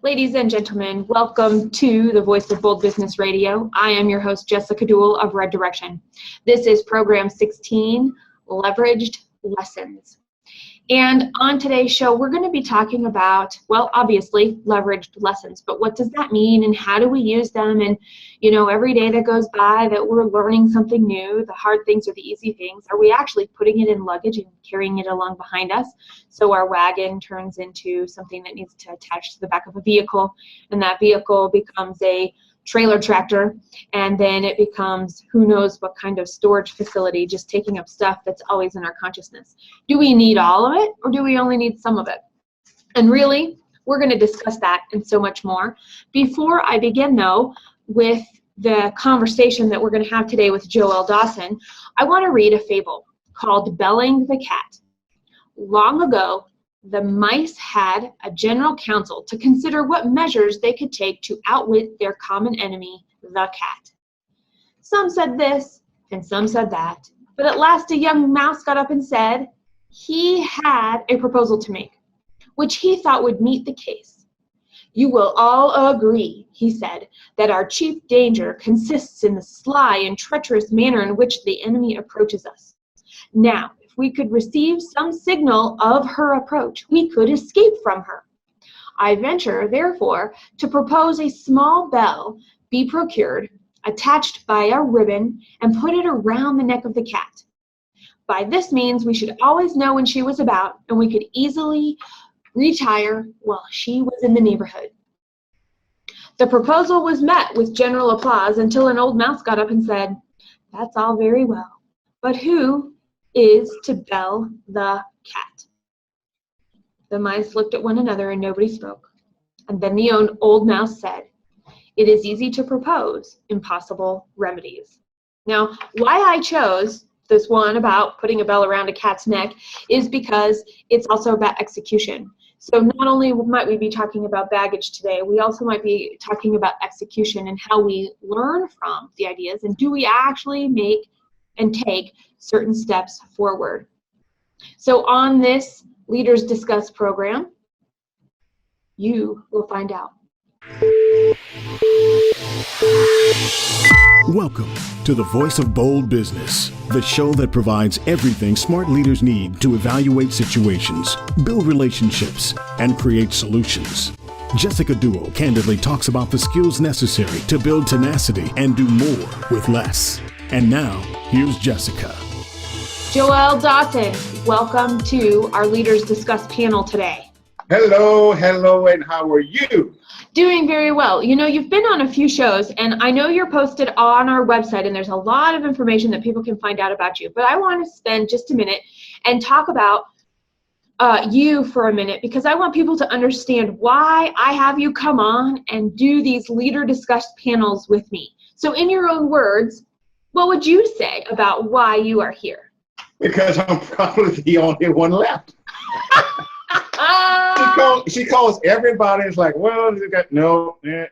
Ladies and gentlemen, welcome to the Voice of Bold Business Radio. I am your host, Jessica Duell of Red Direction. This is program 16, Leveraged Lessons. And on today's show, we're going to be talking about, well, obviously, leveraged lessons. But what does that mean and how do we use them? And, every day that goes by that we're learning something new, the hard things or the easy things, are we actually putting it in luggage and carrying it along behind us? So our wagon turns into something that needs to attach to the back of a vehicle, and that vehicle becomes a trailer tractor, and then it becomes who knows what kind of storage facility, just taking up stuff that's always in our consciousness. Do we need all of it, or do we only need some of it? And really, we're going to discuss that and so much more. Before I begin, though, with the conversation that we're going to have today with Joelle Dawson, I want to read a fable called Belling the Cat. Long ago, the mice had a general council to consider what measures they could take to outwit their common enemy, the cat. Some said this, and some said that, but at last a young mouse got up and said he had a proposal to make, which he thought would meet the case. You will all agree, he said, that our chief danger consists in the sly and treacherous manner in which the enemy approaches us. Now, if we could receive some signal of her approach, we could escape from her. I venture, therefore, to propose a small bell be procured, attached by a ribbon, and put it around the neck of the cat. By this means, we should always know when she was about, and we could easily retire while she was in the neighborhood. The proposal was met with general applause until an old mouse got up and said, "That's all very well, but who is to bell the cat?" The mice looked at one another and nobody spoke. And then the old mouse said, "It is easy to propose impossible remedies." Now, why I chose this one about putting a bell around a cat's neck is because it's also about execution. So not only might we be talking about baggage today, we also might be talking about execution and how we learn from the ideas, and do we actually make and take certain steps forward. So on this Leaders Discuss program, you will find out. Welcome to the Voice of Bold Business, the show that provides everything smart leaders need to evaluate situations, build relationships, and create solutions. Jessica Duell candidly talks about the skills necessary to build tenacity and do more with less. And now, here's Jessica. Joelle Dawson, welcome to our Leaders Discuss panel today. Hello, and how are you? Doing very well. You've been on a few shows, and I know you're posted on our website, and there's a lot of information that people can find out about you. But I want to spend just a minute and talk about you for a minute, because I want people to understand why I have you come on and do these Leader Discuss panels with me. So in your own words, what would you say about why you are here? Because I'm probably the only one left. She calls everybody. It's like, well, you got no. Well,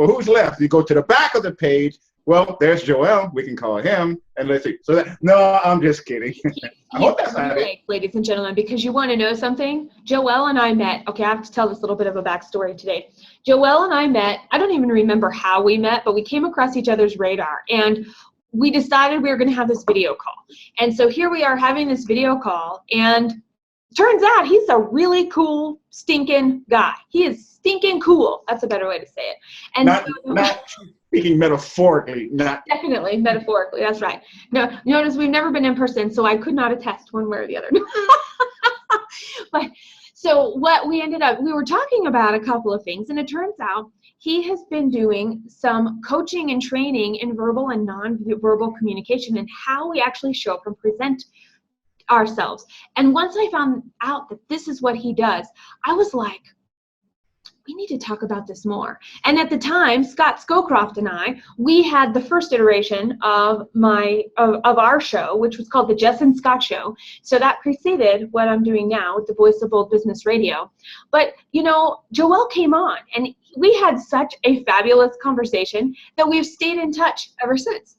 who's left? You go to the back of the page. Well, there's Joelle. We can call him, and let's see. No, I'm just kidding. I hope that's not it. Ladies and gentlemen, because you want to know something, Joelle and I met. Okay, I have to tell this little bit of a backstory today. Joelle and I met. I don't even remember how we met, but we came across each other's radar, and we decided we were going to have this video call. And so here we are having this video call, and turns out he's a really cool, stinking guy. He is stinking cool. That's a better way to say it. And not speaking metaphorically, not. Definitely, metaphorically, that's right. No, notice we've never been in person, so I could not attest one way or the other. But so what we were talking about a couple of things, and it turns out he has been doing some coaching and training in verbal and non-verbal communication and how we actually show up and present ourselves. And once I found out that this is what he does, I was like, we need to talk about this more. And at the time, Scott Scowcroft and I, we had the first iteration of our show, which was called the Jess and Scott Show. So that preceded what I'm doing now with the Voice of Bold Business Radio. But, Joelle came on, and we had such a fabulous conversation that we've stayed in touch ever since.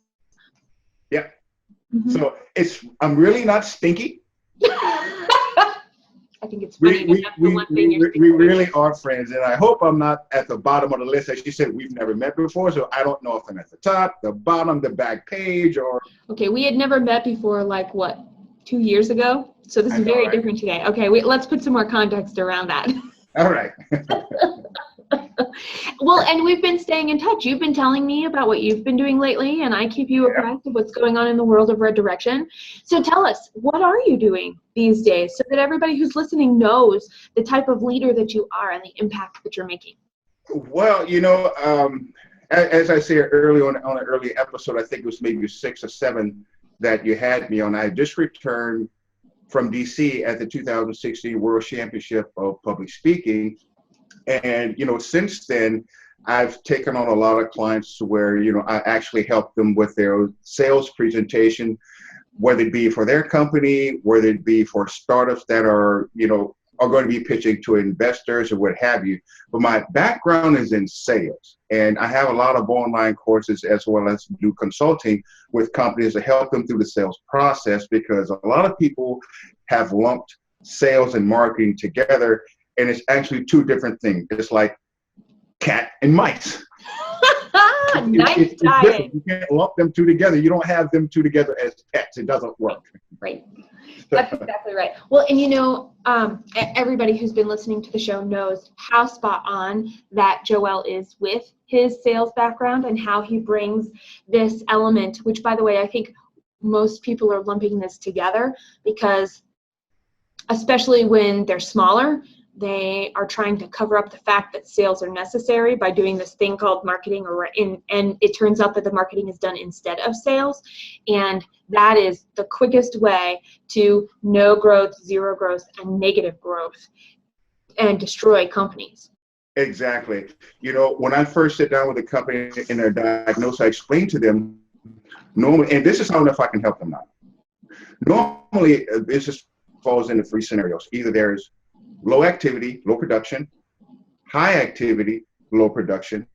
Yeah. Mm-hmm. So I'm really not stinky. I think it's funny to have the one thing you're we really are friends, and I hope I'm not at the bottom of the list. As you said, we've never met before, so I don't know if I'm at the top, the bottom, the back page, or... Okay, we had never met before, like, what, 2 years ago? So this is very different today. Okay, let's put some more context around that. All right. Well, and we've been staying in touch. You've been telling me about what you've been doing lately, and I keep you apprised of what's going on in the world of Red Direction. So tell us, what are you doing these days so that everybody who's listening knows the type of leader that you are and the impact that you're making? Well, as I said early on an early episode, I think it was maybe 6 or 7 that you had me on. I just returned from DC at the 2016 World Championship of Public Speaking. And, since then, I've taken on a lot of clients to where, I actually help them with their sales presentation, whether it be for their company, whether it be for startups that are going to be pitching to investors or what have you. But my background is in sales, and I have a lot of online courses as well as do consulting with companies to help them through the sales process, because a lot of people have lumped sales and marketing together. And it's actually 2 different things. It's like cat and mice. Nice tie. You can't lump them 2 together. You don't have them 2 together as pets. It doesn't work. Right. That's exactly right. Well, and everybody who's been listening to the show knows how spot on that Joel is with his sales background and how he brings this element, which, by the way, I think most people are lumping this together because, especially when they're smaller, they are trying to cover up the fact that sales are necessary by doing this thing called marketing, and it turns out that the marketing is done instead of sales. And that is the quickest way to no growth, zero growth, and negative growth and destroy companies. Exactly. When I first sit down with a company in their diagnosis, I explain to them normally, and this is how if I can help them out. Normally, a business falls into 3 scenarios. Either there's low activity, low production, high activity, low production,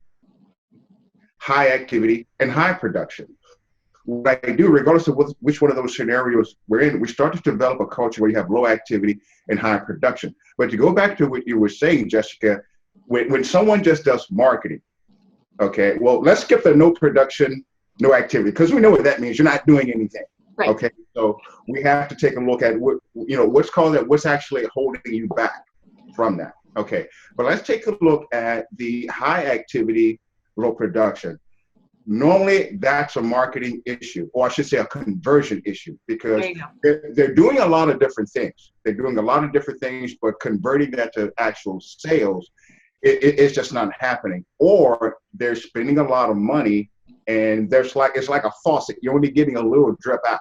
high activity, and high production. What I do, regardless of which one of those scenarios we're in, we start to develop a culture where you have low activity and high production. But to go back to what you were saying, Jessica, when someone just does marketing, okay, well, let's skip the no production, no activity, because we know what that means. You're not doing anything. Right. Okay, so we have to take a look at what's actually holding you back from that. Okay, but let's take a look at the high activity, low production. Normally, that's a marketing issue, or I should say a conversion issue, because they're doing a lot of different things. They're doing a lot of different things, but converting that to actual sales, it's just not happening. Or they're spending a lot of money, and it's like a faucet. You're only getting a little drip out.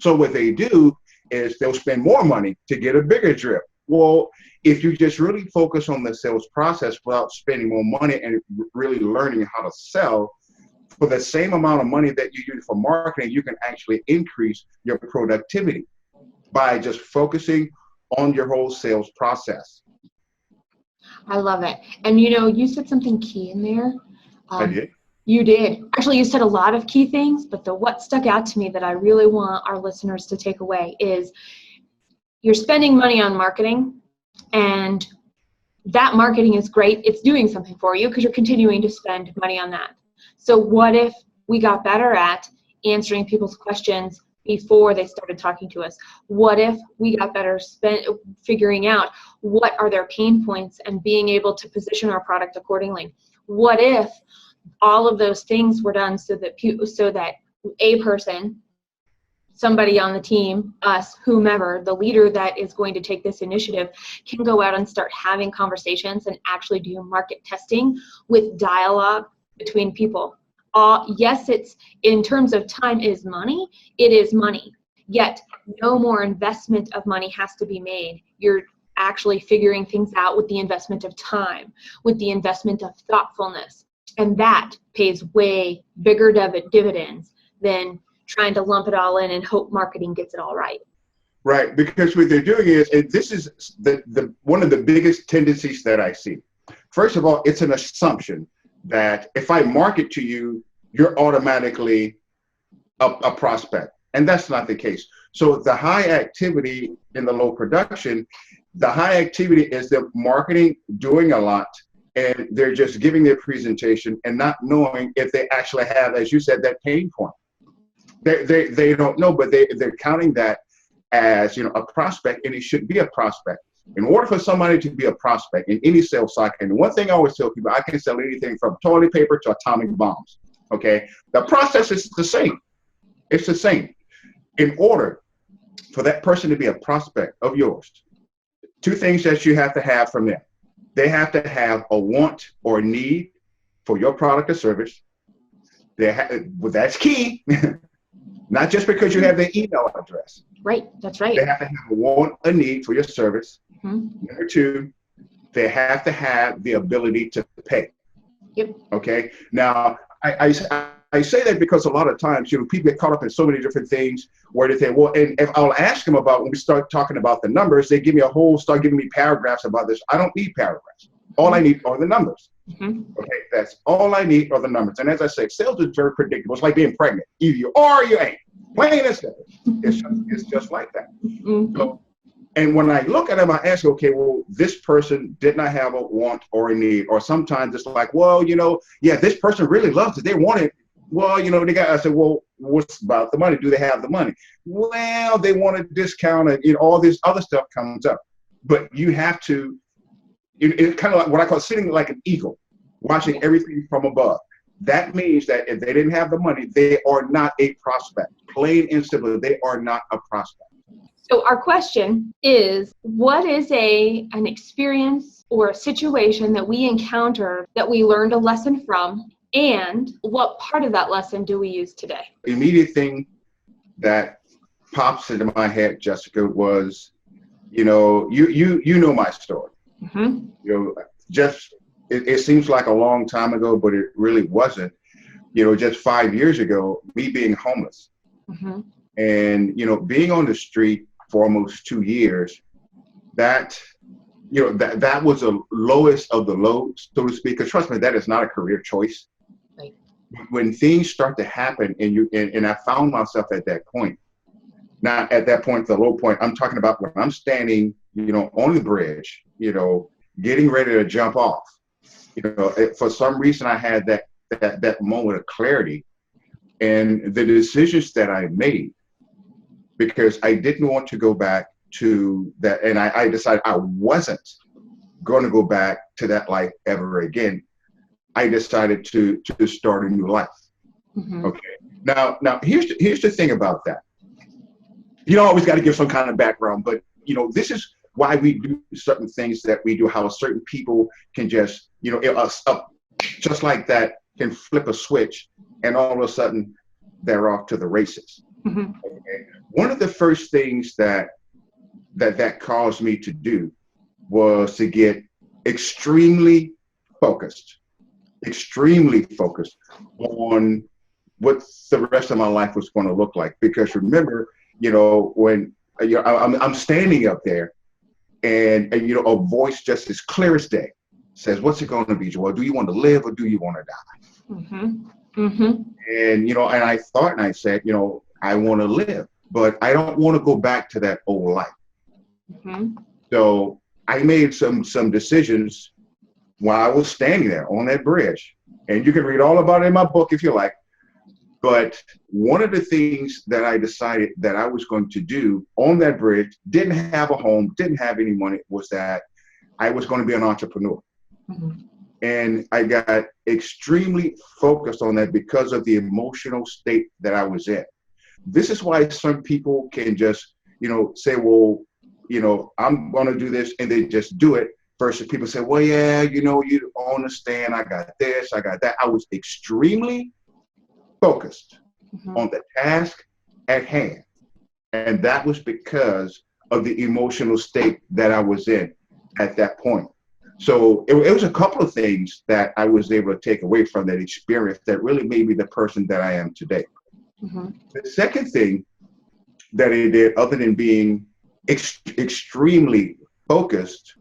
So what they do is they'll spend more money to get a bigger drip. Well, if you just really focus on the sales process without spending more money and really learning how to sell, for the same amount of money that you use for marketing, you can actually increase your productivity by just focusing on your whole sales process. I love it. And you said something key in there. I did. You did. Actually, you said a lot of key things, but what stuck out to me that I really want our listeners to take away is you're spending money on marketing, and that marketing is great. It's doing something for you because you're continuing to spend money on that. So what if we got better at answering people's questions before they started talking to us? What if we got better figuring out what are their pain points and being able to position our product accordingly? What if all of those things were done so that a person, somebody on the team, us, whomever, the leader that is going to take this initiative, can go out and start having conversations and actually do market testing with dialogue between people. Yes, it's in terms of time is money, it is money. Yet no more investment of money has to be made. You're actually figuring things out with the investment of time, with the investment of thoughtfulness. And that pays way bigger dividends than trying to lump it all in and hope marketing gets it all right. Right, because what they're doing is, and this is the one of the biggest tendencies that I see. First of all, it's an assumption that if I market to you, you're automatically a prospect. And that's not the case. So the high activity in the low production The high activity is the marketing doing a lot, and they're just giving their presentation and not knowing if they actually have, as you said, that pain point. They don't know, but they're counting that as, you know, a prospect, and it should be a prospect. In order for somebody to be a prospect in any sales cycle, and one thing I always tell people, I can sell anything from toilet paper to atomic bombs. Okay, the process is the same. It's the same. In order for that person to be a prospect of yours, two things that you have to have from them. They have to have a want or a need for your product or service. Well, that's key. Not just because you have their email address. Right, that's right. They have to have a want, a need for your service. Mm-hmm. Number two, they have to have the ability to pay. Yep. Okay. Now, I say that because a lot of times, you know, people get caught up in so many different things where they say, well, and if I'll ask them about, when we start talking about the numbers, they give me start giving me paragraphs about this. I don't need paragraphs. All I need are the numbers. Mm-hmm. Okay, that's all I need are the numbers. And as I say, sales is very predictable. It's like being pregnant. Either you are or you ain't. Plain and simple. It's just like that. Mm-hmm. So, and when I look at them, I ask, okay, well, this person did not have a want or a need. Or sometimes it's like, well, you know, yeah, this person really loves it. They want it. Well, you know, I said, well, what's about the money? Do they have the money? Well, they want a discount, and, you know, all this other stuff comes up. But you have to, it's kind of like what I call sitting like an eagle, watching everything from above. That means that if they didn't have the money, they are not a prospect. Plain and simple, they are not a prospect. So our question is, what is an experience or a situation that we encountered that we learned a lesson from, and what part of that lesson do we use today? Immediate thing that pops into my head, Jessica, was, you know, you know my story. Mm-hmm. You know, it seems like a long time ago, but it really wasn't. You know, just 5 years ago, me being homeless, Mm-hmm. and, you know, being on the street for almost 2 years, that, you know, that was the lowest of the low, so to speak. Because trust me, that is not a career choice. Right. When things start to happen, and I found myself at that point. Not at that point, the low point. I'm talking about when I'm standing, you know, on the bridge, you know, getting ready to jump off. You know, for some reason, I had that moment of clarity, and the decisions that I made, because I didn't want to go back to that, and I decided I wasn't going to go back to that life ever again. I decided to start a new life. Mm-hmm. Okay. Now here's the thing about that. You don't always got to give some kind of background, but, you know, this is why we do certain things that we do, how certain people can just, you know, just like that, can flip a switch, and all of a sudden they're off to the races. Mm-hmm. Okay. One of the first things that caused me to do was to get extremely focused on what the rest of my life was going to look like. Because remember, you know, when, you know, I'm standing up there, and you know, a voice just as clear as day says, "What's it going to be, Joel? Do you want to live or do you want to die?" Mm-hmm. Mm-hmm. And, you know, and I thought, and I said, you know, I want to live, but I don't want to go back to that old life. Mm-hmm. So I made some decisions while I was standing there on that bridge, and you can read all about it in my book if you like. But one of the things that I decided that I was going to do on that bridge, didn't have a home, didn't have any money, was that I was going to be an entrepreneur. Mm-hmm. And I got extremely focused on that because of the emotional state that I was in. This is why some people can just, you know, say, well, you know, I'm going to do this, and they just do it, versus people say, well, yeah, you know, you don't understand. I got this, I got that. I was extremely focused Mm-hmm. on the task at hand. And that was because of the emotional state that I was in at that point. So it was a couple of things that I was able to take away from that experience that really made me the person that I am today. Mm-hmm. The second thing that it did, other than being extremely focused,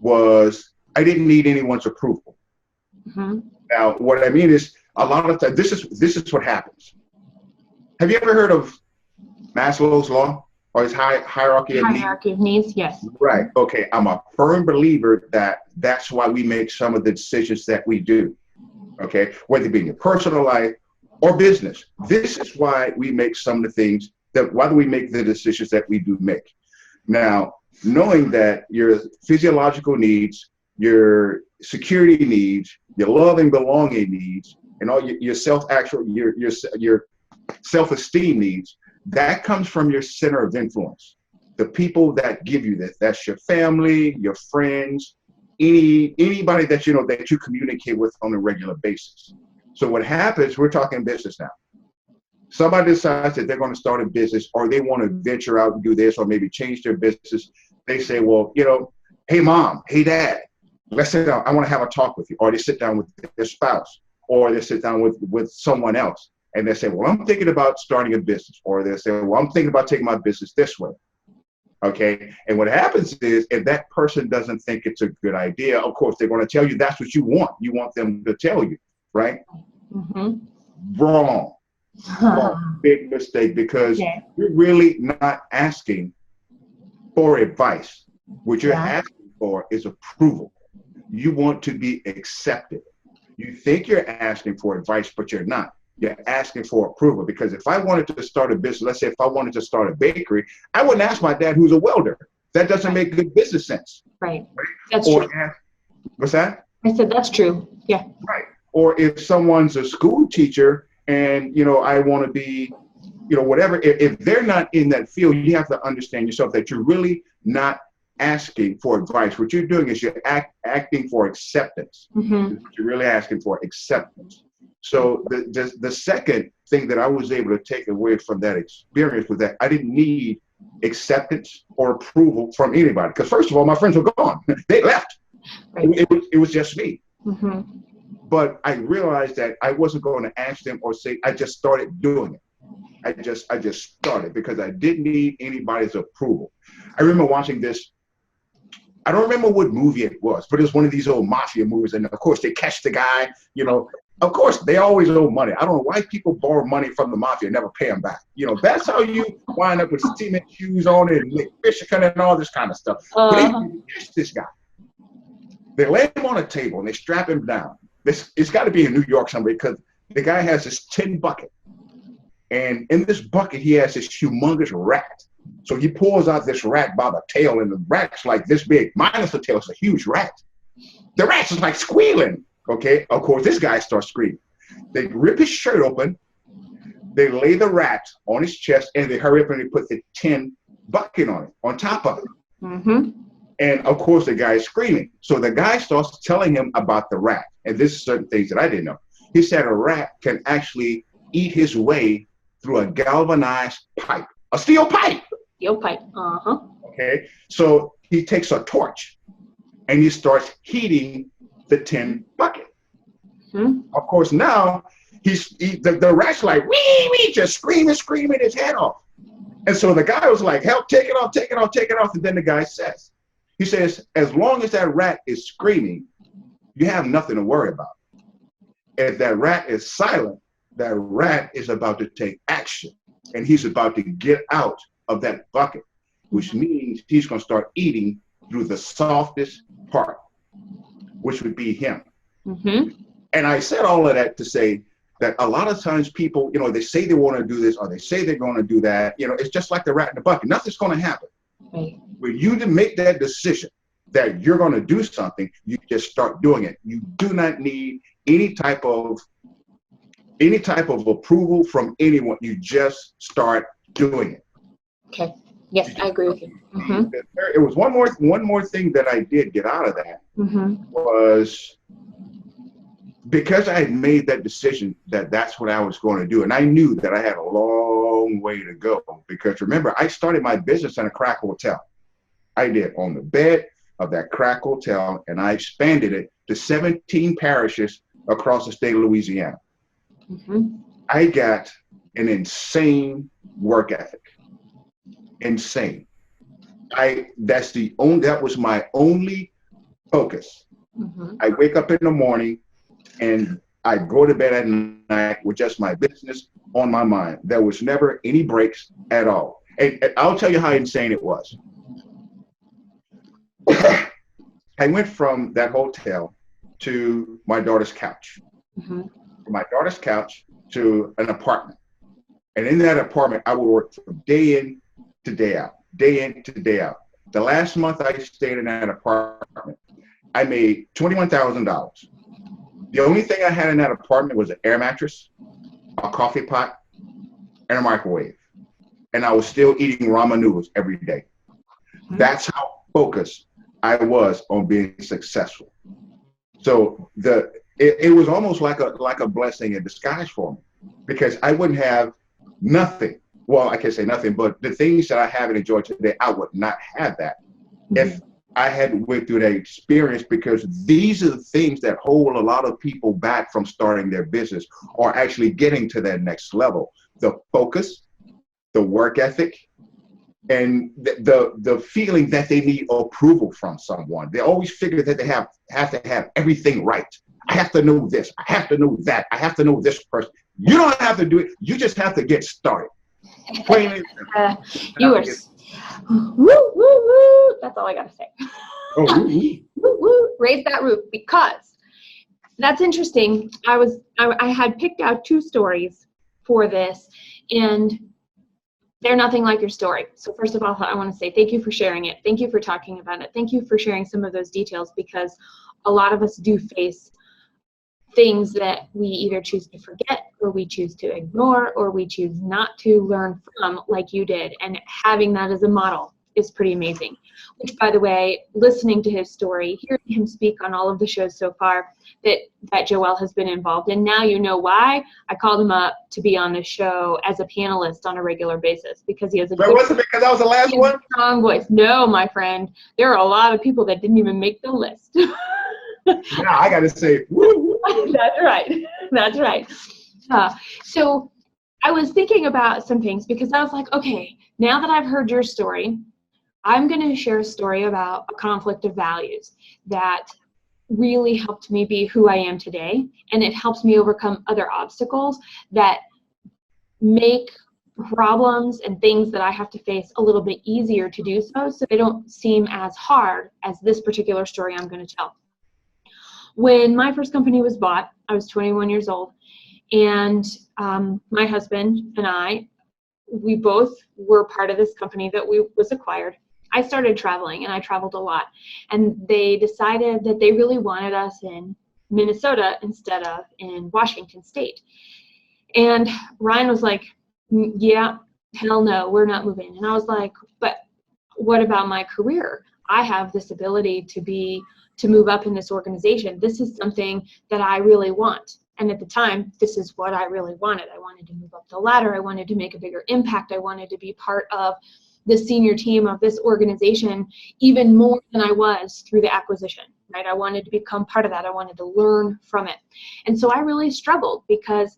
was I didn't need anyone's approval. Mm-hmm. Now, what I mean is, a lot of times, this is what happens. Have you ever heard of Maslow's law? or his hierarchy of needs. Hierarchy of needs, yes. Right. Okay. I'm a firm believer that that's why we make some of the decisions that we do. Okay. Whether it be in your personal life or business. This is why we make some of the things why do we make the decisions that we do make? Now, knowing that your physiological needs, your security needs, your love and belonging needs, and all your your self-esteem needs, that comes from your center of influence. The people that give you this, that's your family, your friends, anybody that you know that you communicate with on a regular basis. So what happens, we're talking business now. Somebody decides that they're going to start a business, or they want to venture out and do this, or maybe change their business. They say, well, you know, hey mom, hey dad, let's sit down. I want to have a talk with you. Or they sit down with their spouse, or they sit down with someone else. And they say, well, I'm thinking about starting a business. Or they say, well, I'm thinking about taking my business this way. Okay. And what happens is, if that person doesn't think it's a good idea, of course, they're going to tell you that's what you want. You want them to tell you, right? Mm-hmm. Wrong. Big mistake, because you're really not asking for advice. What you're asking for is approval. You want to be accepted. You think you're asking for advice, but you're not. You're asking for approval. Because if I wanted to start a business, let's say if I wanted to start a bakery, I wouldn't ask my dad, who's a welder. That doesn't make good business sense. Right. That's true. What's that? I said that's true. Yeah. Right. Or if someone's a school teacher and, you know, I want to be, you know, whatever, if they're not in that field, you have to understand yourself that you're really not asking for advice. What you're doing is you're acting for acceptance. Mm-hmm. You're really asking for acceptance. So the second thing that I was able to take away from that experience was that I didn't need acceptance or approval from anybody. Because first of all, my friends were gone. They left. Right. It was just me. Mm-hmm. But I realized that I wasn't going to ask them or say, I just started doing it. I just started because I didn't need anybody's approval. I remember watching this. I don't remember what movie it was, but it was one of these old mafia movies. And of course, they catch the guy, you know. Of course, they always owe money. I don't know why people borrow money from the mafia and never pay them back. You know, that's how you wind up with cement shoes on it and fish and all this kind of stuff. But they catch this guy. They lay him on a table and they strap him down. It's got to be in New York somewhere, because the guy has this tin bucket. And in this bucket, he has this humongous rat. So he pulls out this rat by the tail, and the rat's like this big. Minus the tail, it's a huge rat. The rat's just like squealing. Okay, of course, this guy starts screaming. They rip his shirt open. They lay the rat on his chest, and they hurry up and they put the tin bucket on it, on top of it. Mm-hmm. And of course, the guy is screaming. So the guy starts telling him about the rat. And this is certain things that I didn't know. He said a rat can actually eat his way through a galvanized pipe, a steel pipe. Steel pipe. Uh-huh. Okay. So he takes a torch and he starts heating the tin bucket. Mm-hmm. Of course, now the rat's like, wee, just screaming his head off. And so the guy was like, help, take it off. And then the guy says, he says, as long as that rat is screaming, you have nothing to worry about. If that rat is silent, that rat is about to take action, and he's about to get out of that bucket, which means he's going to start eating through the softest part, which would be him. Mm-hmm. And I said all of that to say that a lot of times people, you know, they say they want to do this or they say they're going to do that. You know, it's just like the rat in the bucket. Nothing's going to happen. Right. When you make that decision that you're going to do something, you just start doing it. You do not need any type of approval from anyone. You just start doing it. Okay. Yes, I agree with you. Mm-hmm. It was one more thing that I did get out of that. Mm-hmm. Was because I had made that decision that that's what I was going to do, and I knew that I had a long way to go. Because remember, I started my business in a crack hotel. I did, on the bed of that crack hotel, and I expanded it to 17 parishes across the state of Louisiana. Mm-hmm. I got an insane work ethic. Insane. That was my only focus. Mm-hmm. I wake up in the morning and I go to bed at night with just my business on my mind. There was never any breaks at all. And I'll tell you how insane it was. I went from that hotel to my daughter's couch. Mm-hmm. From my daughter's couch to an apartment. And in that apartment, I would work from day in to day out, day in to day out. The last month I stayed in that apartment, I made $21,000. The only thing I had in that apartment was an air mattress, a coffee pot, and a microwave. And I was still eating ramen noodles every day. That's how focused I was on being successful. So it was almost like a blessing in disguise for me, because I wouldn't have nothing. Well, I can't say nothing, but the things that I have and enjoy today, I would not have that if I hadn't went through that experience, because these are the things that hold a lot of people back from starting their business or actually getting to that next level. The focus, the work ethic, and the feeling that they need approval from someone. They always figure that they have to have everything right. I have to know this. I have to know that. I have to know this person. You don't have to do it. You just have to get started. Plain and simple. You are woo, woo, woo. That's all I got to say. Oh, woo, Woo, woo. Raise that roof, because that's interesting. I had picked out 2 stories for this, and they're nothing like your story. So first of all, I want to say thank you for sharing it. Thank you for talking about it. Thank you for sharing some of those details, because a lot of us do face things that we either choose to forget, or we choose to ignore, or we choose not to learn from, like you did. And having that as a model is pretty amazing. Which, by the way, listening to his story, hearing him speak on all of the shows so far that Joel has been involved in, now you know why I called him up to be on the show as a panelist on a regular basis, because he has a That wasn't because I was the last one? strong voice. No, my friend, there are a lot of people that didn't even make the list. Now I got to say, woo, woo. That's right. That's right. So I was thinking about some things, because I was like, okay, now that I've heard your story, I'm going to share a story about a conflict of values that really helped me be who I am today. And it helps me overcome other obstacles that make problems and things that I have to face a little bit easier to do so they don't seem as hard as this particular story I'm going to tell. When my first company was bought, I was 21 years old, and my husband and I, we both were part of this company that was acquired. I started traveling, and I traveled a lot, and they decided that they really wanted us in Minnesota instead of in Washington State. And Ryan was like, yeah, hell no, we're not moving. And I was like, but what about my career? I have this ability to move up in this organization. This is something that I really want. And at the time, this is what I really wanted. I wanted to move up the ladder. I wanted to make a bigger impact. I wanted to be part of the senior team of this organization even more than I was through the acquisition, right? I wanted to become part of that. I wanted to learn from it. And so I really struggled, because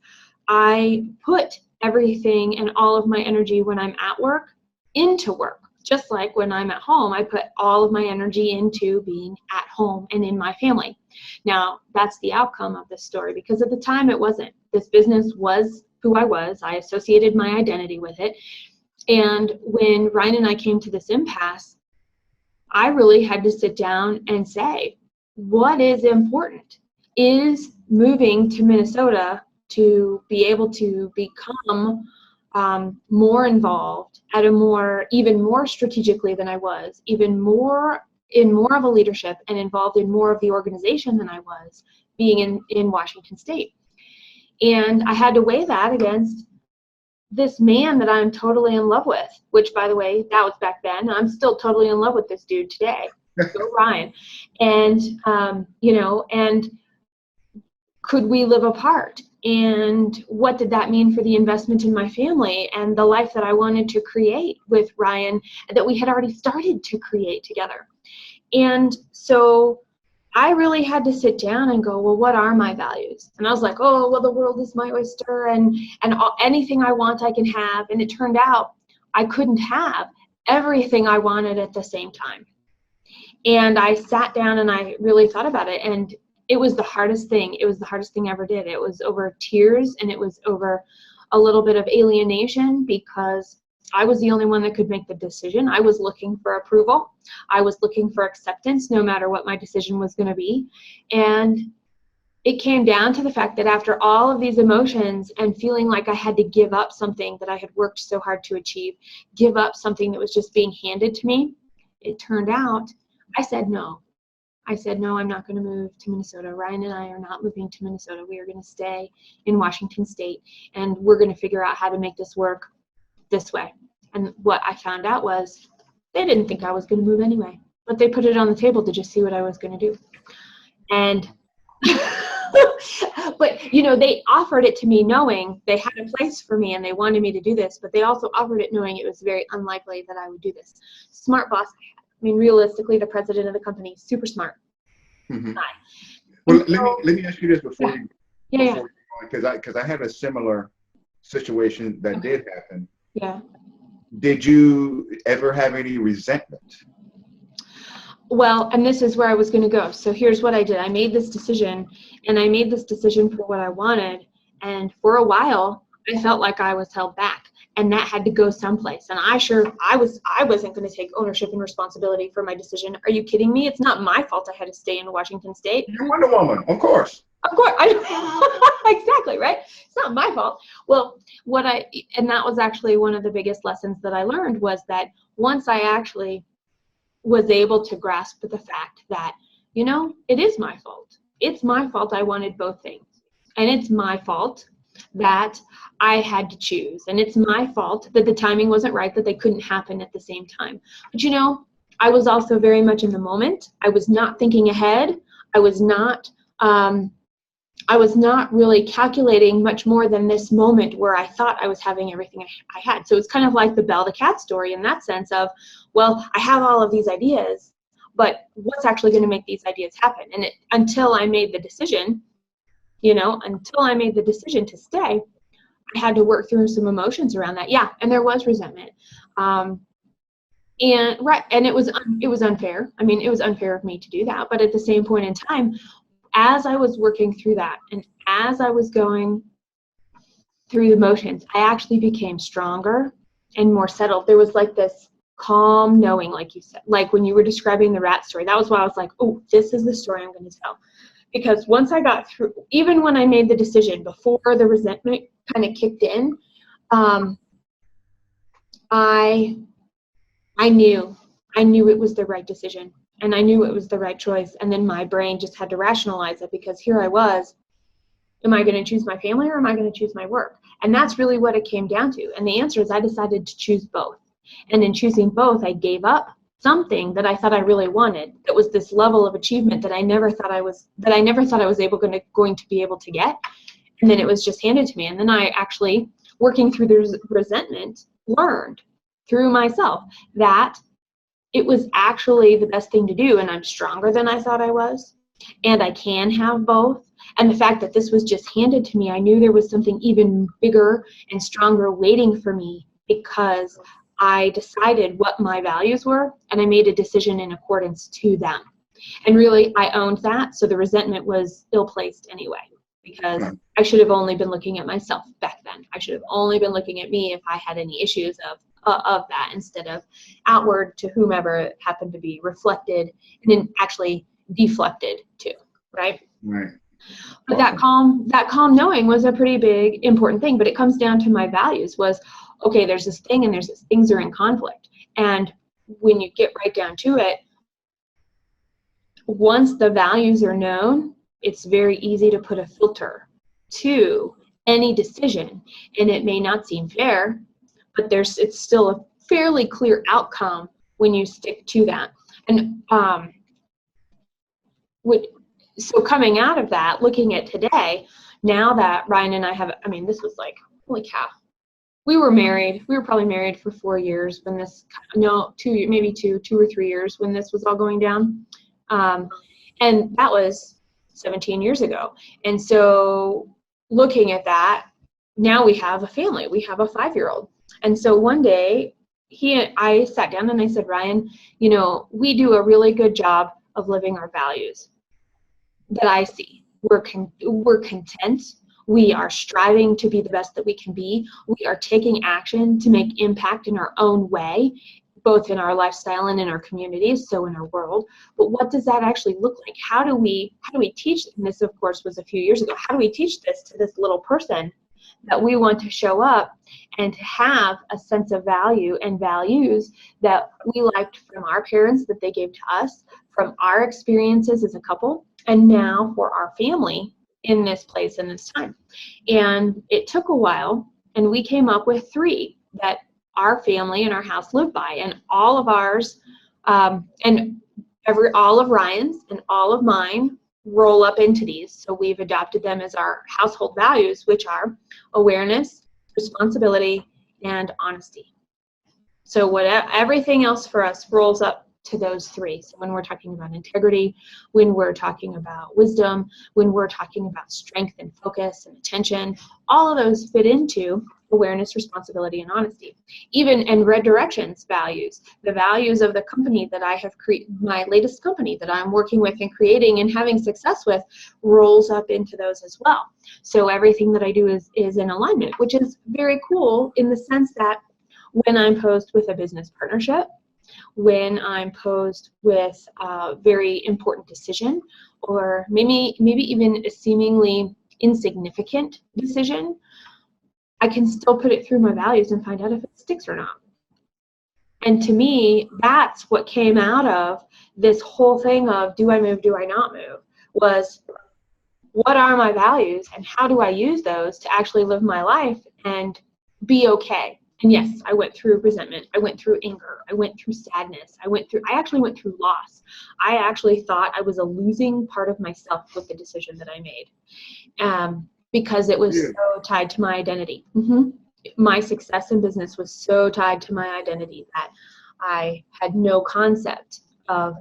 I put everything and all of my energy when I'm at work into work. Just like when I'm at home, I put all of my energy into being at home and in my family. Now, that's the outcome of this story, because at the time it wasn't. This business was who I was. I associated my identity with it. And when Ryan and I came to this impasse, I really had to sit down and say, what is important? Is moving to Minnesota to be able to become more involved at even more strategically than I was, even more in more of a leadership and involved in more of the organization than I was being in Washington State. And I had to weigh that against this man that I'm totally in love with, which, by the way, that was back then. I'm still totally in love with this dude today. So Ryan. And, and could we live apart? And what did that mean for the investment in my family and the life that I wanted to create with Ryan, that we had already started to create together? And so I really had to sit down and go, well, what are my values? And I was like, oh, well, the world is my oyster, and anything I want, I can have. And it turned out I couldn't have everything I wanted at the same time. And I sat down and I really thought about it, and it was the hardest thing. It was the hardest thing I ever did. It was over tears, and it was over a little bit of alienation, because I was the only one that could make the decision. I was looking for approval. I was looking for acceptance, no matter what my decision was going to be. And it came down to the fact that after all of these emotions and feeling like I had to give up something that I had worked so hard to achieve, give up something that was just being handed to me, it turned out I said no. I said, no, I'm not going to move to Minnesota. Ryan and I are not moving to Minnesota. We are going to stay in Washington State, and we're going to figure out how to make this work this way. And what I found out was they didn't think I was going to move anyway, but they put it on the table to just see what I was going to do. And but, you know, they offered it to me knowing they had a place for me and they wanted me to do this, but they also offered it knowing it was very unlikely that I would do this. Smart boss I had. I mean, realistically, the president of the company, super smart guy. Well, let me ask you this before Yeah. because I had a similar situation that did happen. Yeah. Did you ever have any resentment? Well, and this is where I was going to go. So here's what I did. I made this decision, and I made this decision for what I wanted. And for a while, I felt like I was held back, and that had to go someplace. And I wasn't going to take ownership and responsibility for my decision. Are you kidding me? It's not my fault I had to stay in Washington State. You're Wonder Woman, of course. Of course, exactly, right? It's not my fault. Well, and that was actually one of the biggest lessons that I learned was that once I actually was able to grasp the fact that, you know, it is my fault. It's my fault I wanted both things. And it's my fault that I had to choose. And it's my fault that the timing wasn't right, that they couldn't happen at the same time. But, you know, I was also very much in the moment. I was not thinking ahead. I was not really calculating much more than this moment where I thought I was having everything I had. So it's kind of like the Belle the cat story in that sense of, well, I have all of these ideas, but what's actually going to make these ideas happen? And until I made the decision, to stay, I had to work through some emotions around that. Yeah, and there was resentment. And it was unfair. I mean, it was unfair of me to do that. But at the same point in time, as I was working through that and as I was going through the motions, I actually became stronger and more settled. There was like this calm knowing, like you said, like when you were describing the rat story, that was why I was like, oh, this is the story I'm going to tell. Because once I got through, even when I made the decision before the resentment kind of kicked in, I knew it was the right decision. And I knew it was the right choice. And then my brain just had to rationalize it because here I was, am I going to choose my family or am I going to choose my work? And that's really what it came down to. And the answer is I decided to choose both. And in choosing both, I gave up something that I thought I really wanted. That was this level of achievement that I never thought I was going to be able to get. And then it was just handed to me. And then I actually, working through the resentment, learned through myself that it was actually the best thing to do, and I'm stronger than I thought I was, and I can have both. And the fact that this was just handed to me, I knew there was something even bigger and stronger waiting for me because I decided what my values were, and I made a decision in accordance to them. And really, I owned that, so the resentment was ill-placed anyway, because I should have only been looking at myself back then. I should have only been looking at me if I had any issues of that instead of outward to whomever it happened to be reflected and then actually deflected to, right? Right. But that calm knowing was a pretty big important thing. But it comes down to my values was, okay, there's this thing and there's this, things are in conflict. And when you get right down to it, once the values are known, it's very easy to put a filter to any decision. And it may not seem fair, but it's still a fairly clear outcome when you stick to that. And so coming out of that, looking at today, now that Ryan and I have, I mean, this was like, holy cow. We were married. We were probably married for 4 years when maybe two or 3 years when this was all going down. And that was 17 years ago. And so looking at that, now we have a family. We have a 5-year-old. And so one day I sat down and I said, Ryan, you know, we do a really good job of living our values that I see. We're content. We are striving to be the best that we can be. We are taking action to make impact in our own way, both in our lifestyle and in our communities, so in our world. But what does that actually look like? How do we teach, and this of course was a few years ago, how do we teach this to this little person that we want to show up and to have a sense of value and values that we liked from our parents that they gave to us, from our experiences as a couple, and now for our family in this place and this time. And it took a while, and we came up with 3 that our family and our house live by, and all of ours, and all of Ryan's and all of mine roll up into these. So we've adopted them as our household values, which are awareness, responsibility, and honesty. So everything else for us rolls up to those 3. So when we're talking about integrity, when we're talking about wisdom, when we're talking about strength and focus and attention, all of those fit into awareness, responsibility, and honesty. Even in Red Direction's values, the values of the company that I have created, my latest company that I'm working with and creating and having success with, rolls up into those as well. So everything that I do is in alignment, which is very cool in the sense that when I'm posed with a business partnership, when I'm posed with a very important decision, or maybe even a seemingly insignificant decision, I can still put it through my values and find out if it sticks or not. And to me, that's what came out of this whole thing of do I move, do I not move, was what are my values and how do I use those to actually live my life and be okay. And yes, I went through resentment, I went through anger, I went through sadness, I actually went through loss. I actually thought I was a losing part of myself with the decision that I made. Because it was so tied to my identity. My success in business was so tied to my identity that I had no concept of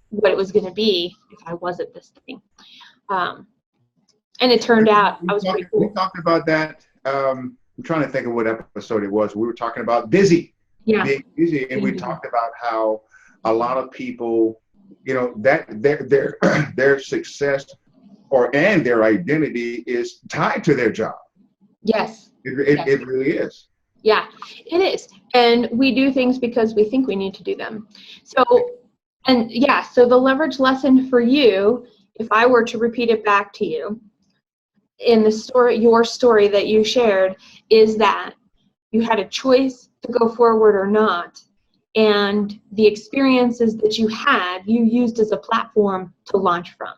what it was going to be if I wasn't this thing. And it turned out I was pretty cool. We talked about that. I'm trying to think of what episode it was. We were talking about being busy, and we talked about how a lot of people, that their success and their identity is tied to their job. Yes. It really is. Yeah, it is. And we do things because we think we need to do them. So the leverage lesson for you, if I were to repeat it back to you, in the story, your story that you shared, is that you had a choice to go forward or not. And the experiences that you had, you used as a platform to launch from.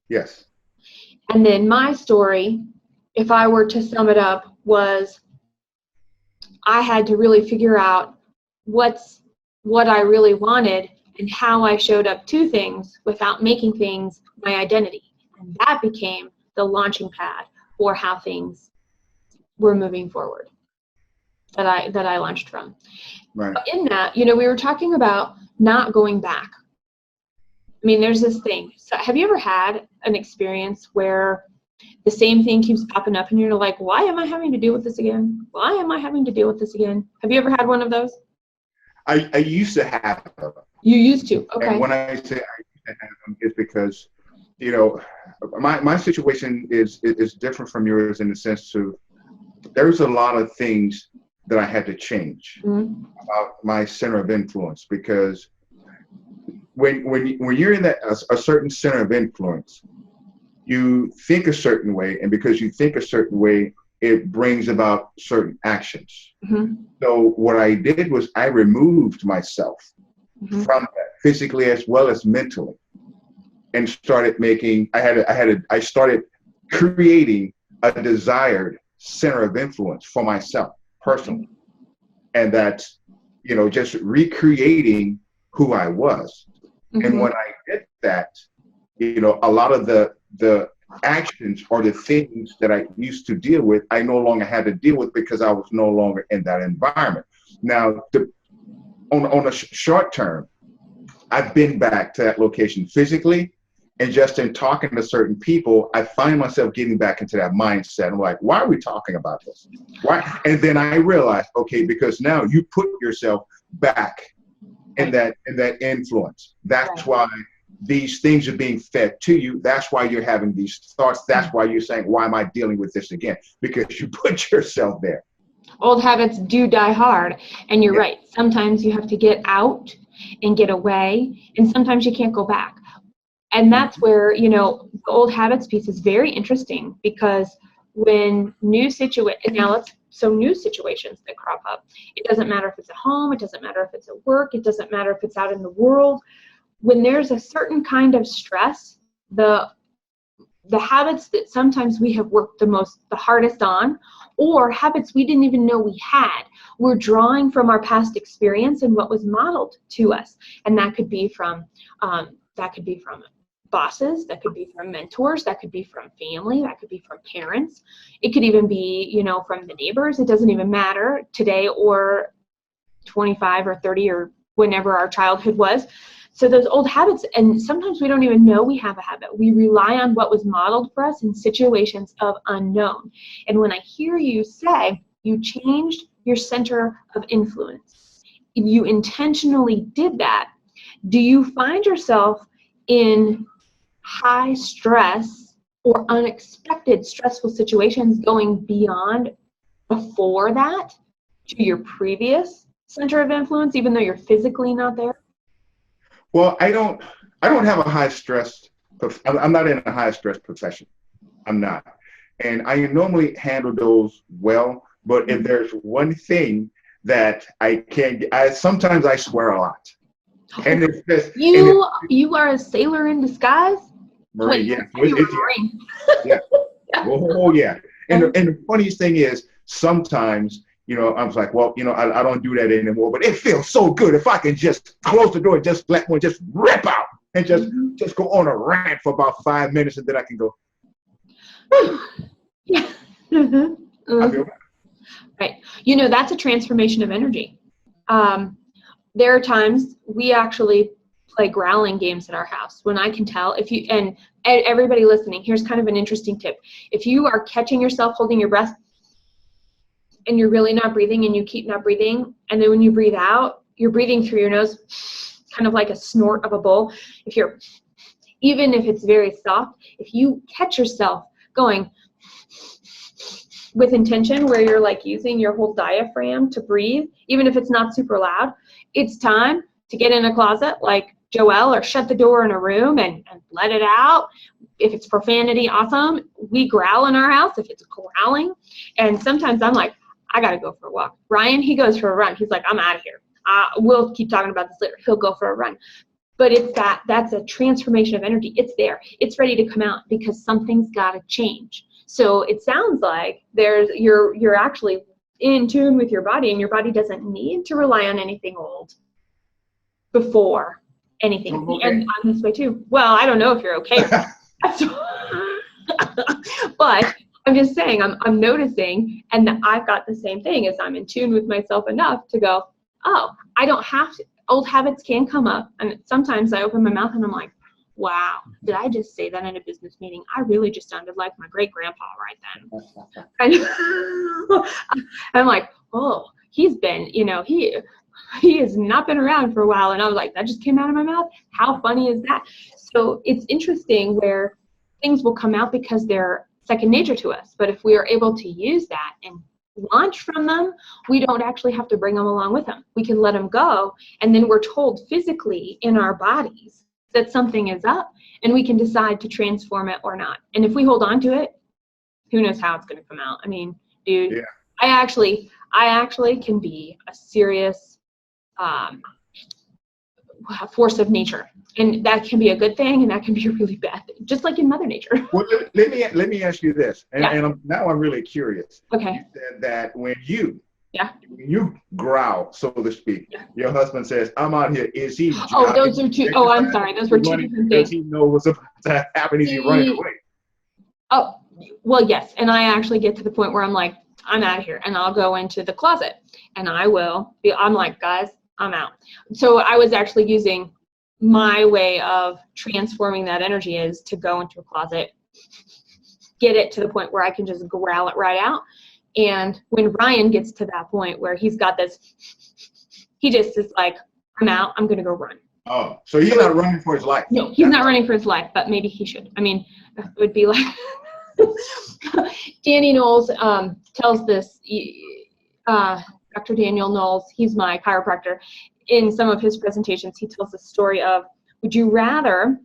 Yes. And then my story, if I were to sum it up, was I had to really figure out what I really wanted and how I showed up to things without making things my identity. And that became the launching pad for how things were moving forward that I launched from. Right. But in that, we were talking about not going back. I mean, there's this thing. So have you ever had an experience where the same thing keeps popping up and you're like, why am I having to deal with this again? Why am I having to deal with this again? Have you ever had one of those? I used to have them. You used to? Okay. And when I say I used to have them, it's because, my situation is different from yours in the sense of there's a lot of things that I had to change about my center of influence, because when you're in a certain center of influence, you think a certain way, and because you think a certain way, it brings about certain actions. So what I did was I removed myself from that, physically as well as mentally, and started making. I started creating a desired center of influence for myself personally, and that's just recreating who I was. And when I did that, a lot of the actions or the things that I used to deal with, I no longer had to deal with because I was no longer in that environment. Now, on a short term, I've been back to that location physically, and just in talking to certain people, I find myself getting back into that mindset. I'm like, why are we talking about this? Why? And then I realized, okay, because now you put yourself back in that influence. That's why these things are being fed to you. That's why you're having these thoughts. That's why you're saying, why am I dealing with this again? Because you put yourself there. Old habits do die hard. And you're Yeah. right. Sometimes you have to get out and get away, and sometimes you can't go back. And that's where, the old habits piece is very interesting, because when new situations that crop up, it doesn't matter if it's at home, it doesn't matter if it's at work, it doesn't matter if it's out in the world. When there's a certain kind of stress, the habits that sometimes we have worked the hardest on, or habits we didn't even know we had, we're drawing from our past experience and what was modeled to us. And that could be from bosses, that could be from mentors, that could be from family, that could be from parents. It could even be, from the neighbors. It doesn't even matter today or 25 or 30 or whenever our childhood was. So those old habits, and sometimes we don't even know we have a habit. We rely on what was modeled for us in situations of unknown. And when I hear you say you changed your center of influence, you intentionally did that, do you find yourself in high stress or unexpected stressful situations going beyond before that to your previous center of influence, even though you're physically not there? Well, I don't have a high stress. I'm not in a high stress profession. I'm not. And I normally handle those well. But if there's one thing that sometimes I swear a lot. And it's just, you are a sailor in disguise? Marine, Wait, yeah. you were Marine. Yeah. Oh, yeah. And the funniest thing is, sometimes, I was like, well, I don't do that anymore, but it feels so good if I can just close the door and just let one just rip out and just go on a rant for about 5 minutes, and then I can go. Yeah. I feel better. Right. That's a transformation of energy. There are times we actually play growling games at our house when I can tell and everybody listening, here's kind of an interesting tip. If you are catching yourself holding your breath and you're really not breathing and you keep not breathing, and then when you breathe out, you're breathing through your nose, kind of like a snort of a bull. Even if it's very soft, if you catch yourself going with intention, where you're like using your whole diaphragm to breathe, even if it's not super loud, it's time to get in a closet like Joelle, or shut the door in a room and let it out. If it's profanity, awesome. We growl in our house if it's growling. And sometimes I'm like, I got to go for a walk. Ryan, he goes for a run. He's like, I'm out of here. We'll keep talking about this later. He'll go for a run. But that's a transformation of energy. It's there. It's ready to come out because something's got to change. So it sounds like you're actually in tune with your body, and your body doesn't need to rely on anything old before anything. Okay. And I'm this way too. Well, I don't know if you're okay with that. But I'm just saying, I'm noticing, and I've got the same thing, as I'm in tune with myself enough to go, oh, I don't have to. Old habits can come up, and sometimes I open my mouth and I'm like, wow, did I just say that in a business meeting? I really just sounded like my great grandpa right then. And I'm like, oh, he's been, he has not been around for a while. And I was like, that just came out of my mouth. How funny is that? So it's interesting where things will come out because they're second nature to us. But if we are able to use that and launch from them, we don't actually have to bring them along with them. We can let them go. And then we're told physically in our bodies that something is up, and we can decide to transform it or not. And if we hold on to it, who knows how it's going to come out. I mean, dude, yeah. I actually can be a serious force of nature, and that can be a good thing, and that can be a really bad thing, just like in Mother Nature. Well, let me ask you this, and I'm really curious. Okay. You said that when you growl, so to speak, your husband says, "I'm out here." Is he? Oh, those are two. Oh, I'm sorry. Those were two different things. Does he know what's about to happen? Is he running away? Oh, well, yes. And I actually get to the point where I'm like, I'm out of here, and I'll go into the closet, and I'm like, guys, I'm out. So I was actually using my way of transforming that energy is to go into a closet, get it to the point where I can just growl it right out. And when Ryan gets to that point where he's got this, he just is like, I'm out, I'm going to go run. Oh, so he's not running for his life. No, he's not running for his life, but maybe he should. I mean, it would be like Danny Knowles tells this, Dr. Daniel Knowles, he's my chiropractor. In some of his presentations, he tells the story of, would you rather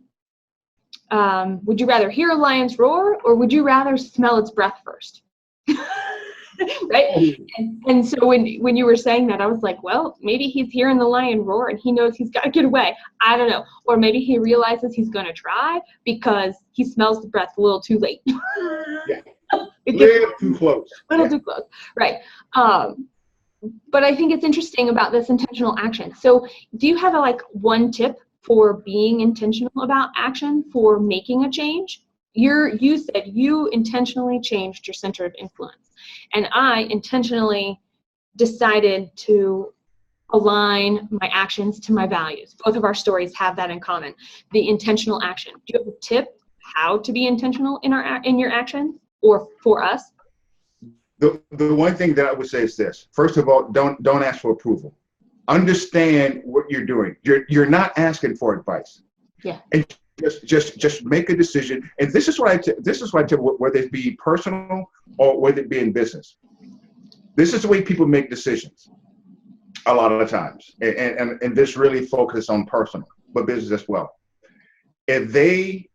hear a lion's roar, or would you rather smell its breath first? Right? And so when you were saying that, I was like, well, maybe he's hearing the lion roar and he knows he's got to get away. I don't know. Or maybe he realizes he's going to try because he smells the breath a little too late. Yeah. A little too close. A little too close. Right. But I think it's interesting about this intentional action. So do you have one tip for being intentional about action, for making a change? You said you intentionally changed your center of influence, and I intentionally decided to align my actions to my values. Both of our stories have that in common, the intentional action. Do you have a tip how to be intentional in your actions, or for us? The one thing that I would say is this. First of all, don't ask for approval. Understand what you're doing. You're not asking for advice. Yeah. And just make a decision. And this is what I tell, whether it be personal or whether it be in business. This is the way people make decisions a lot of the times. And this really focuses on personal, but business as well. If they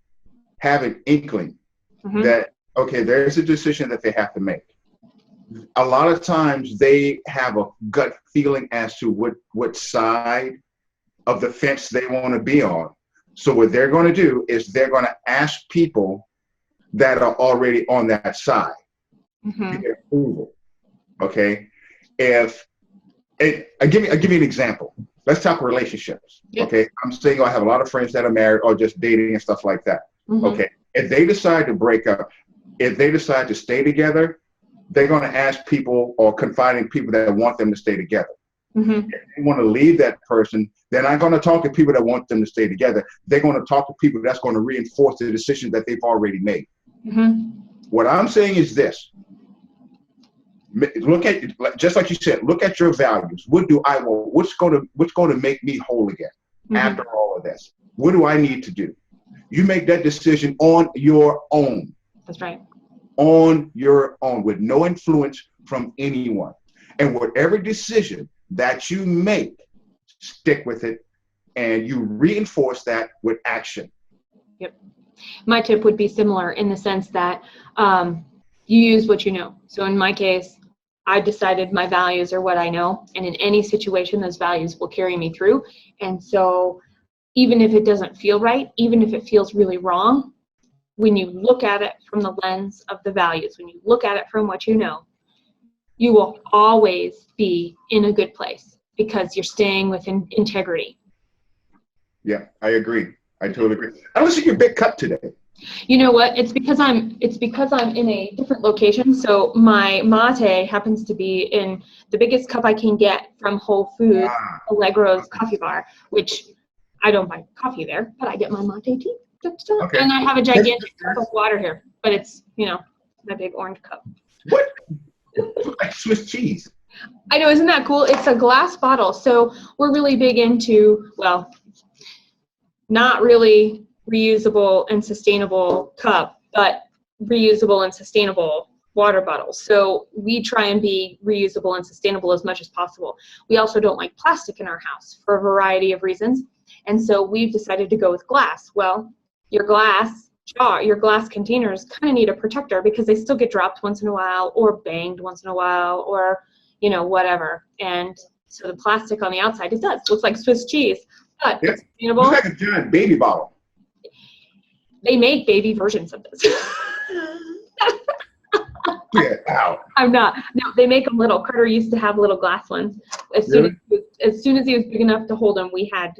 have an inkling that, okay, there's a decision that they have to make, a lot of times they have a gut feeling as to what side of the fence they want to be on. So what they're going to do is they're going to ask people that are already on that side to get approval. Okay, I'll give you an example. Let's talk relationships. Yep. Okay, I'm saying I have a lot of friends that are married or just dating and stuff like that. Okay, if they decide to break up, if they decide to stay together, they're going to ask people or confide in people that want them to stay together. If they want to leave that person, they're not going to talk to people that want them to stay together. They're going to talk to people that's going to reinforce the decision that they've already made. What I'm saying is this. Look at, just like you said, look at your values. What do I want? What's going to make me whole again after all of this? What do I need to do? You make that decision on your own. That's right. On your own, with no influence from anyone. And whatever decision that you make, stick with it, and you reinforce that with action. Yep. My tip would be similar in the sense that you use what you know. So in my case, I decided my values are what I know, and in any situation, those values will carry me through. And so even if it doesn't feel right, even if it feels really wrong, when you look at it from the lens of the values, when you look at it from what you know, you will always be in a good place because you're staying within integrity. Yeah, I agree. I totally agree. I don't see your big cup today. You know what? It's because I'm in a different location. So my mate happens to be in the biggest cup I can get from Whole Foods, Allegro's coffee bar, which I don't buy coffee there, but I get my mate tea. Okay. And I have a gigantic cup of water here, but it's, my big orange cup. What? Like Swiss cheese. I know, isn't that cool? It's a glass bottle. So we're really big into, well, not really reusable and sustainable cup, but reusable and sustainable water bottles. So we try and be reusable and sustainable as much as possible. We also don't like plastic in our house for a variety of reasons. And so we've decided to go with glass. Well, your glass containers kind of need a protector because they still get dropped once in a while or banged once in a while or, whatever. And so the plastic on the outside, it does. Looks like Swiss cheese, but it's sustainable. Looks like a giant baby bottle. They make baby versions of this. Yeah, ow. I'm not. No, they make them little. Carter used to have little glass ones. As soon as he was big enough to hold them, we had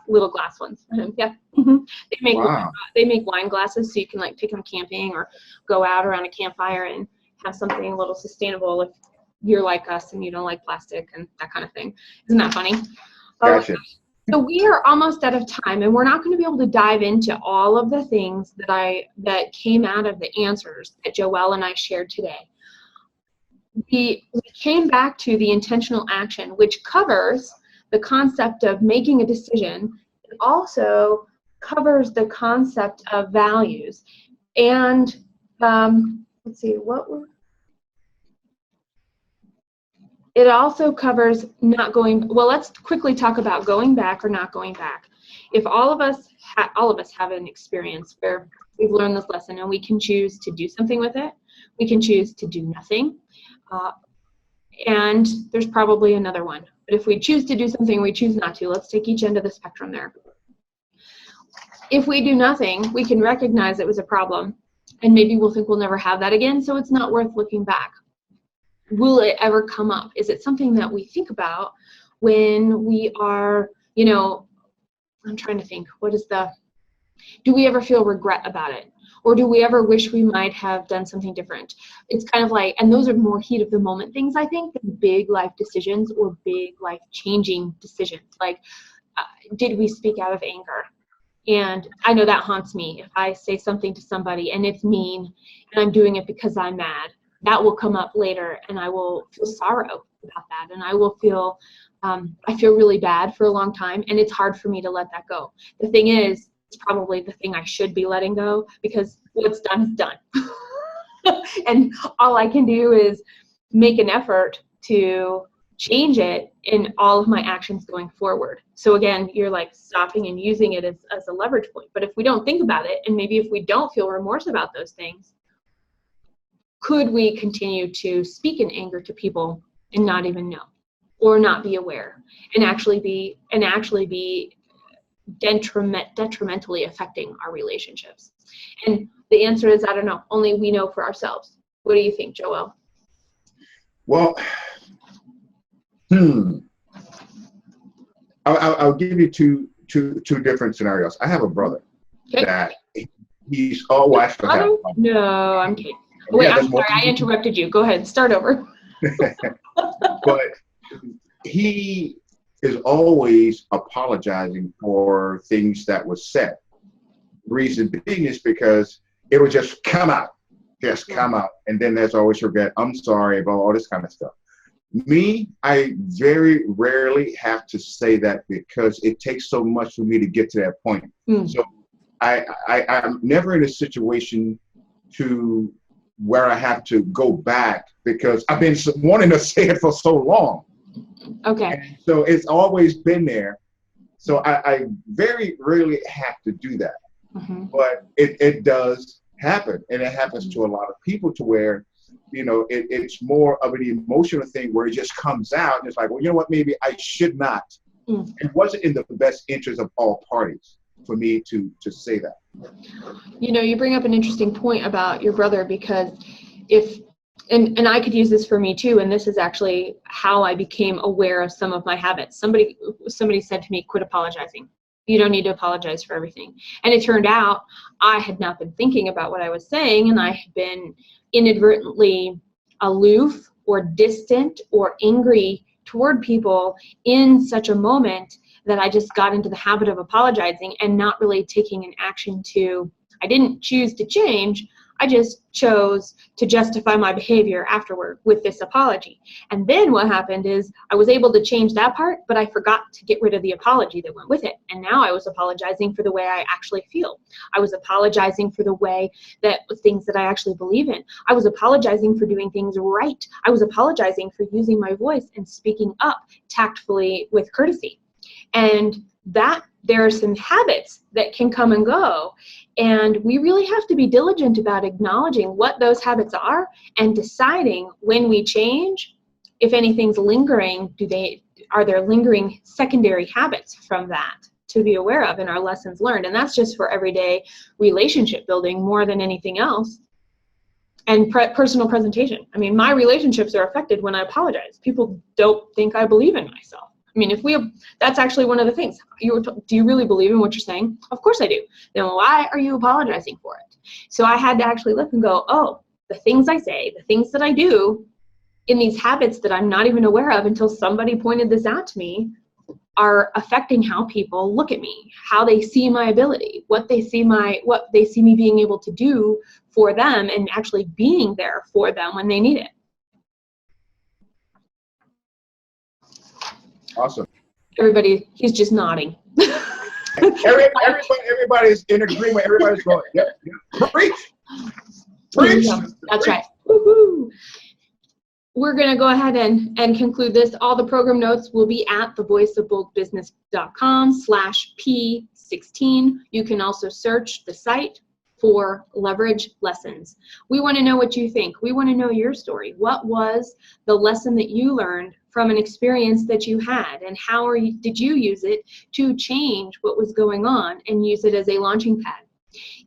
little glass ones for him. Yeah. They make wine glasses so you can take them camping or go out around a campfire and have something a little sustainable if you're like us and you don't like plastic and that kind of thing. Isn't that funny? Gotcha. So we are almost out of time, and we're not going to be able to dive into all of the things that came out of the answers that Joelle and I shared today. We came back to the intentional action, which covers the concept of making a decision. It also covers the concept of values. And let's see, it also covers not going, well, let's quickly talk about going back or not going back. If all of us have an experience where we've learned this lesson and we can choose to do something with it, we can choose to do nothing, and there's probably another one. But if we choose to do something, we choose not to. Let's take each end of the spectrum there. If we do nothing, we can recognize it was a problem, and maybe we'll think we'll never have that again, so it's not worth looking back. Will it ever come up? Is it something that we think about when we are, I'm trying to think, do we ever feel regret about it? Or do we ever wish we might have done something different? It's kind of like, and those are more heat of the moment things, I think, than big life decisions or big life changing decisions. Like, did we speak out of anger? And I know that haunts me. If I say something to somebody and it's mean and I'm doing it because I'm mad, that will come up later and I will feel sorrow about that. And I will feel, I feel really bad for a long time, and it's hard for me to let that go. The thing is, it's probably the thing I should be letting go, because what's done is done. And all I can do is make an effort to change it in all of my actions going forward. So again, you're like stopping and using it as a leverage point. But if we don't think about it, and maybe if we don't feel remorse about those things, could we continue to speak in anger to people and not even know, or not be aware, and actually be detrimentally affecting our relationships? And the answer is, I don't know. Only we know for ourselves. What do you think, Joel? Well, I'll give you two different scenarios. I have a brother that he's actually. No, I'm kidding. Wait, I'm sorry, I interrupted you. Go ahead, start over. But he is always apologizing for things that was said. Reason being is because it would just come out, and then there's always regret. I'm sorry about all this kind of stuff. Me, I very rarely have to say that because it takes so much for me to get to that point. So I'm never in a situation to where I have to go back, because I've been wanting to say it for so long. Okay. And so it's always been there. So I very rarely have to do that. But it does happen. And it happens to a lot of people, to where, it's more of an emotional thing where it just comes out. And it's like, well, you know what, maybe I should not. It wasn't in the best interest of all parties for me to say that. You bring up an interesting point about your brother, because and I could use this for me too, and this is actually how I became aware of some of my habits. Somebody said to me, quit apologizing. You don't need to apologize for everything. And it turned out I had not been thinking about what I was saying, and I had been inadvertently aloof or distant or angry toward people in such a moment that I just got into the habit of apologizing and not really taking an action I didn't choose to change. I just chose to justify my behavior afterward with this apology. And then what happened is I was able to change that part, but I forgot to get rid of the apology that went with it. And now I was apologizing for the way I actually feel. I was apologizing for the way that things that I actually believe in. I was apologizing for doing things right. I was apologizing for using my voice and speaking up tactfully with courtesy. And that there are some habits that can come and go, and we really have to be diligent about acknowledging what those habits are and deciding when we change. If anything's lingering, are there lingering secondary habits from that to be aware of in our lessons learned? And that's just for everyday relationship building more than anything else. And personal presentation. I mean, my relationships are affected when I apologize. People don't think I believe in myself. I mean, that's actually one of the things. Do you really believe in what you're saying? Of course I do. Then why are you apologizing for it? So I had to actually look and go, oh, the things I say, the things that I do in these habits that I'm not even aware of until somebody pointed this out to me are affecting how people look at me, how they see my ability, what they see me being able to do for them, and actually being there for them when they need it. Awesome. Everybody, he's just nodding. Everybody's in agreement. Everybody's going, yep. Preach. That's right. Woo-hoo. We're going to go ahead and conclude this. All the program notes will be at thevoiceofboldbusiness.com/P16. You can also search the site for leverage lessons. We want to know what you think. We want to know your story. What was the lesson that you learned from an experience that you had, and how did you use it to change what was going on and use it as a launching pad?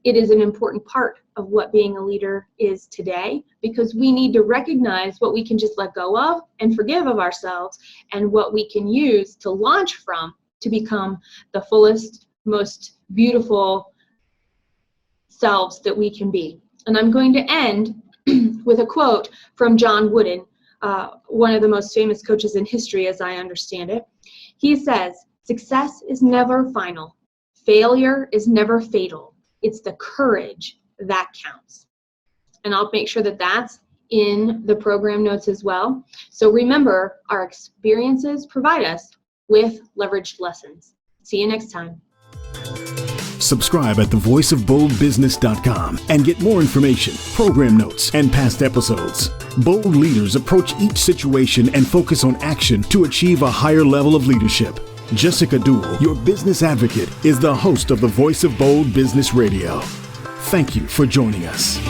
It is an important part of what being a leader is today, because we need to recognize what we can just let go of and forgive of ourselves, and what we can use to launch from to become the fullest, most beautiful selves that we can be. And I'm going to end with a quote from John Wooden, one of the most famous coaches in history as I understand it. He says, "Success is never final. Failure is never fatal. It's the courage that counts." And I'll make sure that that's in the program notes as well. So remember, our experiences provide us with leveraged lessons. See you next time. Subscribe at thevoiceofboldbusiness.com and get more information, program notes, and past episodes. Bold leaders approach each situation and focus on action to achieve a higher level of leadership. Jessica Duell, your business advocate, is the host of the Voice of Bold Business Radio. Thank you for joining us.